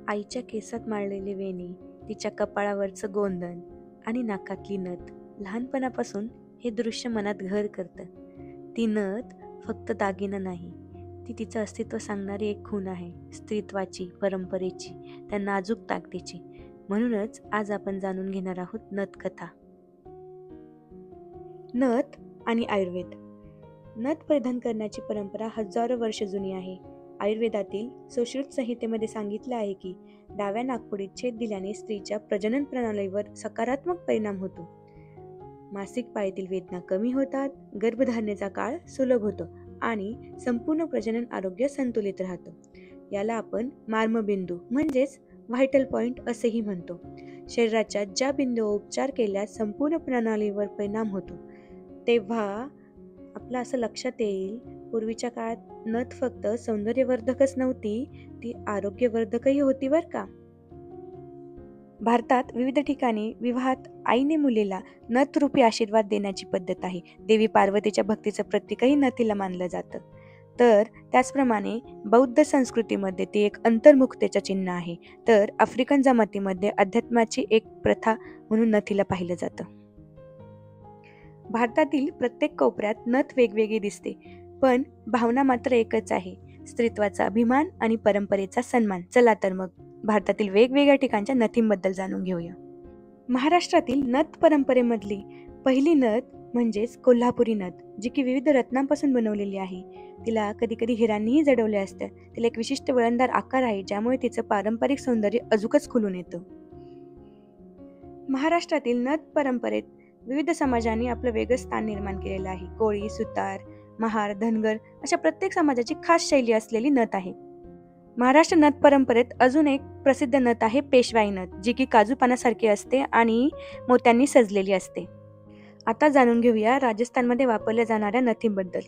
आईच्या केसात माळलेली वेणी, तिच्या कपाळावरचं गोंधन आणि नाकातली नथ, लहानपणापासून हे दृश्य मनात घर करतं. ती नथ फक्त दागिना नाही, ती तिचं अस्तित्व सांगणारी एक खूण आहे, स्त्रीत्वाची, परंपरेची, त्या नाजूक ताकदीची. म्हणूनच आज आपण जाणून घेणार आहोत नथ कथा. नथ आणि आयुर्वेद. नथ परिधान करण्याची परंपरा हजारो वर्ष जुनी आहे. आयुर्वेदातील सुश्रुत संहितेमध्ये सांगितले आहे की डाव्या नाकपुडीत छेद दिल्याने स्त्रीच्या प्रजनन प्रणालीवर सकारात्मक परिणाम होतो. मासिक पाळीतील वेदना कमी होतात, गर्भधारणेचा काळ सुलभ होतो आणि संपूर्ण प्रजनन आरोग्य संतुलित राहतं. याला आपण मार्मबिंदू म्हणजेच व्हायटल पॉइंट असेही म्हणतो. शरीराच्या ज्या बिंदूवर उपचार केल्यास संपूर्ण प्रणालीवर परिणाम होतो, तेव्हा आपलं असं लक्षात येईल, पूर्वीच्या काळात नथ फक्त सौंदर्यवर्धकच नव्हती, ती आरोग्यवर्धकही होती बरं का. भारतात विविध ठिकाणी विवाहात आईने मुलीला नथरूपी आशीर्वाद देण्याची पद्धत आहे. देवी पार्वतीच्या भक्तीचं प्रतीकही नथीला मानलं जातं. तर त्याचप्रमाणे बौद्ध संस्कृतीमध्ये ती एक अंतर्मुखतेचं चिन्ह आहे. तर आफ्रिकन जमातीमध्ये अध्यात्माची एक प्रथा म्हणून नथीला पाहिलं जातं. भारतातील प्रत्येक कोपऱ्यात नथ वेगवेगळी दिसते, पण भावना मात्र एकच आहे, स्त्रीत्वाचा अभिमान आणि परंपरेचा सन्मान. चला तर मग भारतातील वेगवेगळ्या ठिकाणच्या नथींबद्दल जाणून घेऊया. महाराष्ट्रातील नथ परंपरेमधली पहिली नथ म्हणजेच कोल्हापुरी नथ, जी की विविध रत्नांपासून बनवलेली आहे. तिला कधी कधी हिऱ्यांनीही जडवले असते. तिला एक विशिष्ट वळणदार आकार आहे, ज्यामुळे तिचं पारंपरिक सौंदर्य अजूकच खुलून येतं. महाराष्ट्रातील नथ परंपरेत विविध समाजांनी आपलं वेगळं स्थान निर्माण केलेलं आहे. कोळी, सुतार, महार, धनगर अशा प्रत्येक समाजाची खास शैली असलेली नथ आहे. महाराष्ट्र नथ परंपरेत अजून एक प्रसिद्ध नथ आहे पेशवाई नथ, जी की काजू पानासारखी असते आणि मोत्यांनी सजलेली असते. आता जाणून घेऊया राजस्थानमध्ये वापरल्या जाणाऱ्या नथींबद्दल.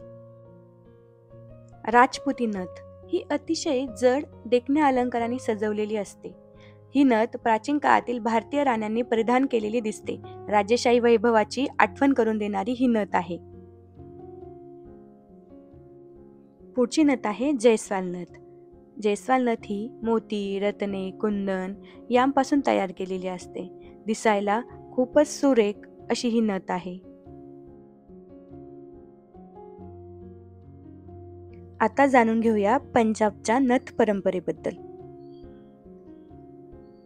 राजपुती नथ ही अतिशय जड देखण्या अलंकारांनी सजवलेली असते. ही नथ प्राचीन काळातील भारतीय राण्यांनी परिधान केलेली दिसते. राजेशाही वैभवाची आठवण करून देणारी ही नथ आहे. पुढची नथ आहे जयस्वाल नथ. जयस्वाल नथ ही मोती, रत्ने, कुंदन यांपासून तयार केलेली असते. दिसायला खूपच सुरेख अशी ही नथ आहे. आता जाणून घेऊया पंजाबच्या नथ परंपरेबद्दल.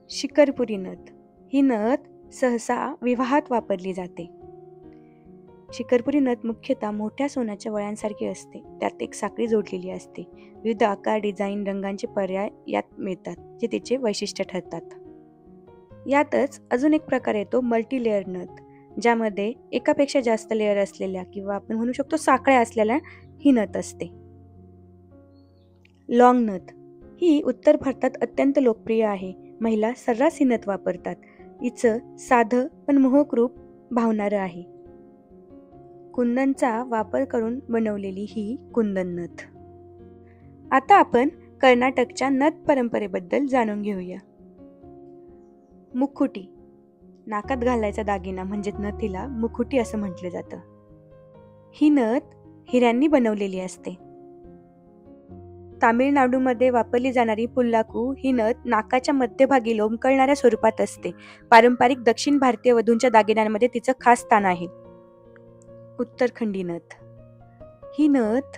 शिकरपुरी नथ ही नथ सहसा विवाहात वापरली जाते. शिकरपुरी नथ मुख्यतः मोठ्या सोन्याच्या वळ्यांसारखी असते. त्यात एक साखळी जोडलेली असते. विविध आकार, डिझाईन, रंगांचे पर्याय यात मिळतात, जे तिचे वैशिष्ट्य ठरतात. यातच अजून एक प्रकार येतो मल्टी लेअर नथ, ज्यामध्ये एकापेक्षा जास्त लेअर असलेल्या किंवा आपण म्हणू शकतो साखळ्या असलेल्या ही नथ असते. लॉंग नथ ही उत्तर भारतात अत्यंत लोकप्रिय आहे. महिला सर्रास ही नथ वापरतात. हिचं साधं पण मोहक रूप भावणारं आहे. कुंदनचा वापर करून बनवलेली ही कुंदन नथ. आता आपण कर्नाटकच्या नथ परंपरेबद्दल जाणून घेऊया. मुखुटी, नाकात घालायचा दागिना म्हणजे नथीला मुखुटी असं म्हटलं जातं. ही नथ हिऱ्यांनी बनवलेली असते. तामिळनाडूमध्ये वापरली जाणारी पुल्लाकू ही नथ नाकाच्या मध्यभागी लोंबकळणाऱ्या स्वरूपात असते. पारंपरिक दक्षिण भारतीय वधूंच्या दागिन्यांमध्ये तिचं खास स्थान आहे. उत्तरखंडी नथ ही नथ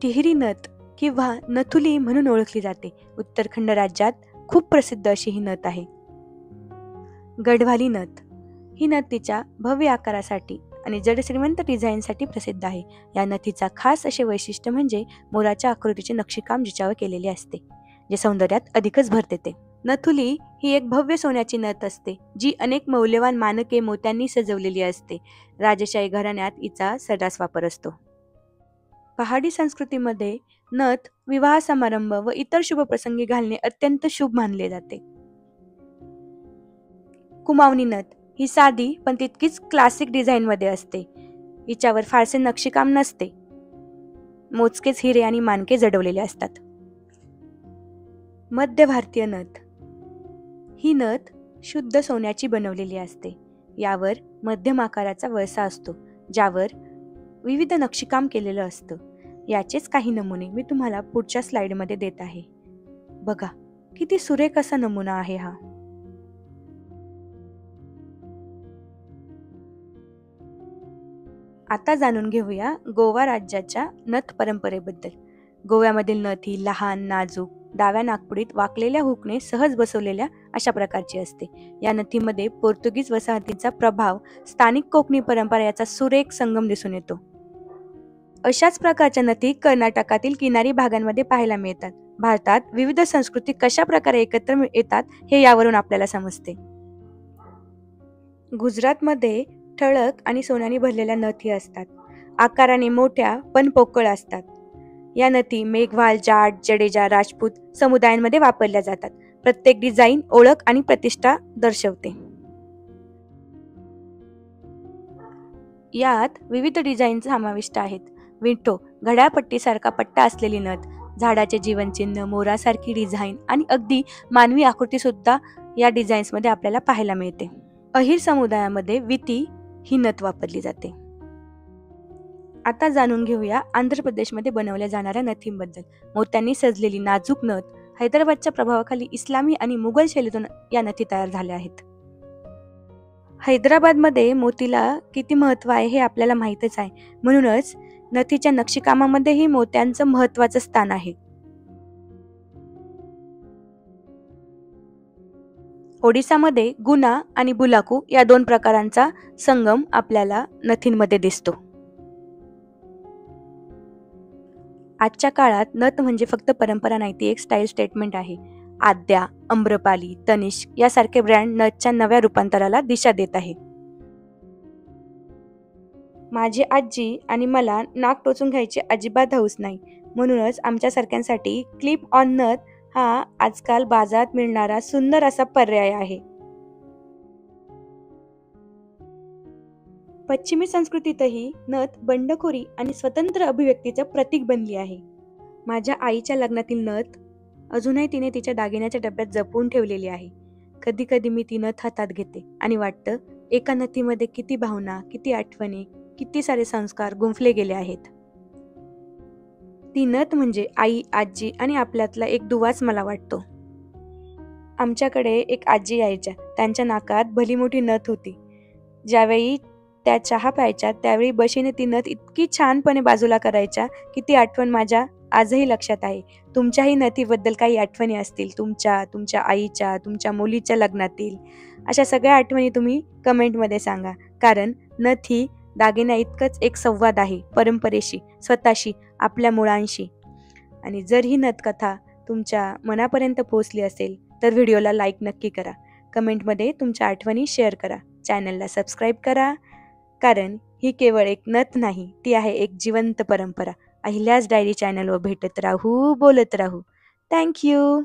टिहरी नथ किंवा नथुली म्हणून ओळखली जाते. उत्तराखंड राज्यात खूप प्रसिद्ध अशी ही नथ आहे. गढवाली नथ ही नथ तिच्या भव्य आकारासाठी आणि जड श्रीमंत डिझाईनसाठी प्रसिद्ध आहे. या नथीचा खास असे वैशिष्ट्य म्हणजे मोराच्या आकृतीचे नक्षीकाम जिच्यावर केलेले असते, जे सौंदर्यात अधिकच भर देते. नथुली ही एक भव्य सोन्याची नथ असते, जी अनेक मौल्यवान मानके मोत्यांनी सजवलेली असते. राजेशाही घराण्यात हिचा सर्रास वापर असतो. पहाडी संस्कृतीमध्ये नथ विवाह समारंभ व इतर शुभ प्रसंगी घालणे अत्यंत शुभ मानले जाते. कुमावनी नथ ही साधी पण तितकीच क्लासिक डिझाईनमध्ये असते. हिच्यावर फारसे नक्षीकाम नसते. मोजकेच हिरे आणि मानके जडवलेले असतात. मध्य भारतीय नथ ही नथ शुद्ध सोन्याची बनवलेली असते. यावर मध्यम आकाराचा वळसा असतो, ज्यावर विविध नक्षीकाम केलेलं असतं. याचेच काही नमुने मी तुम्हाला पुढच्या स्लाइडमध्ये देत आहे. बघा, किती सुरेख असा नमुना आहे हा. आता जाणून घेऊया गोवा राज्याच्या नथ परंपरेबद्दल. गोव्यामधील नथ ही लहान, नाजूक, डाव्या नाकपुडीत वाकलेल्या हुकने सहज बसवलेल्या अशा प्रकारची असते. या नथीमध्ये पोर्तुगीज वसाहतीचा प्रभाव, स्थानिक कोकणी परंपरा याचा सुरेख संगम दिसून येतो. अशाच प्रकारच्या नथी कर्नाटकातील किनारी भागांमध्ये पाहायला मिळतात. भारतात विविध संस्कृती कशा प्रकारे एकत्र येतात हे यावरून आपल्याला समजते. गुजरातमध्ये ठळक आणि सोन्याने भरलेल्या नथी असतात. आकाराने मोठ्या पण पोकळ असतात. या नथी मेघवाल, जाट, जडेजा, राजपूत समुदायांमध्ये वापरल्या जातात. प्रत्येक डिझाईन ओळख आणि प्रतिष्ठा दर्शवते. यात विविध डिझाईन समाविष्ट आहेत. विंटो, घड्याळपट्टीसारखा पट्टा असलेली नथ, झाडाचे जीवनचिन्ह, मोरासारखी डिझाईन आणि अगदी मानवी आकृती सुद्धा या डिझाईन्समध्ये आपल्याला पाहायला मिळते. अहिर समुदायामध्ये विती ही नथ वापरली जाते. आता जाणून घेऊया आंध्र प्रदेशमध्ये बनवल्या जाणाऱ्या नथींबद्दल. मोत्यांनी सजलेली नाजूक नथ, हैदराबादच्या प्रभावाखाली इस्लामी आणि मुघल शैलीतून या नथी तयार झाल्या आहेत. हैदराबादमध्ये मोतीला किती महत्त्व आहे हे आपल्याला माहीतच आहे. म्हणूनच नथीच्या नक्षीकामामध्येही मोत्यांचं महत्त्वाचं स्थान आहे. ओडिसामध्ये गुना आणि बुलाकू या दोन प्रकारांचा संगम आपल्याला नथींमध्ये दिसतो. आजच्या काळात नथ म्हणजे फक्त परंपरा नाही, ती एक स्टाईल स्टेटमेंट आहे. आद्या, अम्रपाली, तनिष्क यासारखे ब्रँड नथच्या नव्या रूपांतराला दिशा देत आहे. माझी आजी आणि मला नाक टोचून घ्यायची अजिबात हौस नाही. म्हणूनच आमच्यासारख्यांसाठी क्लिप ऑन नथ हा आजकाल बाजारात मिळणारा सुंदर असा पर्याय आहे. पश्चिमी संस्कृतीतही नथ बंडखोरी आणि स्वतंत्र अभिव्यक्तीचं प्रतीक बनली आहे. माझ्या आईच्या लग्नातील नथ अजूनही तिने तिच्या दागिन्याच्या डब्यात जपून ठेवलेली आहे. कधी कधी मी ती नथ हातात घेते आणि वाटतं एका नथीमध्ये किती भावना, किती आठवणी, किती सारे संस्कार गुंफले गेले आहेत. ती नथ म्हणजे आई, आजी आणि आपल्यातला एक दुवाच मला वाटतो. आमच्याकडे एक आजी यायच्या. त्यांच्या नाकात भली मोठी नथ होती. ज्यावेळी त्या चहा प्यायच्या त्यावेळी बशीने ती नथ इतकी छानपणे बाजूला करायच्या की ती आठवण माझ्या आजही लक्षात आहे. तुमच्याही नथीबद्दल काही आठवणी असतील, तुमच्या आईच्या, तुमच्या मुलीच्या लग्नातील, अशा सगळ्या आठवणी तुम्ही कमेंटमध्ये सांगा. कारण नथ ही दागिना इतकंच एक संवाद आहे परंपरेशी, स्वतःशी, आपल्या मुळांशी. आणि जर ही नथकथा तुमच्या मनापर्यंत पोहोचली असेल तर व्हिडिओला लाईक नक्की करा. कमेंटमध्ये तुमच्या आठवणी शेअर करा. चॅनलला सबस्क्राईब करा. कारण ही केवळ एक नथ नाही, ती आहे एक जिवंत परंपरा. अहिल्याज डायरी चॅनलवर भेटत राहू, बोलत राहू. थँक्यू.